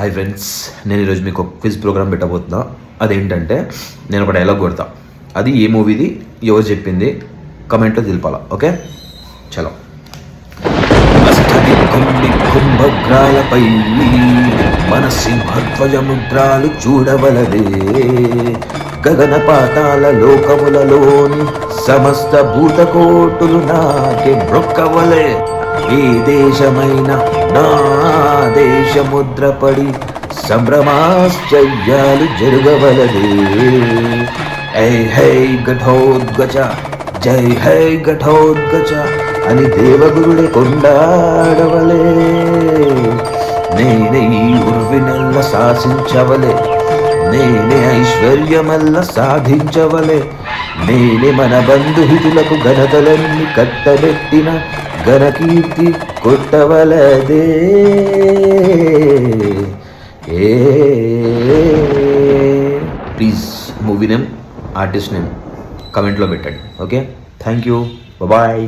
Hi friends, నేను ఈరోజు మీకు ఒక క్విజ్ ప్రోగ్రామ్ పెట్టబోతున్నా. అదేంటంటే నేను ఒక డైలాగ్ కొడతా, అది ఏ మూవీది ఎవరు చెప్పింది కమెంట్లో తెలిపాలా. ఓకే, చలో. కుంభగ్రాలపై మన సింహధ్వజముద్రాలు చూడవలదే, గగన పాతాల లోకములలోని సమస్త భూతకోటులు నాకే బ్రొక్కవలే. ఏ దేశమైన నా దేశముద్రపడి సంభ్రమాశ్చర్యాలు జరగవలదే. ఐ హై ఘటోద్గజ, జై హై ఘటోద్గజ అని దేవగురుడే కొండాడవలే. నేనే ఈ ఉర్వినెల్ల శాసించవలే, నేనే ఐశ్వర్యమల్ల సాధించవలే, నేనే మన బంధుహితులకు ఘనతలన్నీ కట్టబెట్టిన ఘనకీర్తి కొట్టవలదే. Please movie name, artist name కమెంట్లో పెట్టండి. Okay, thank you, bye.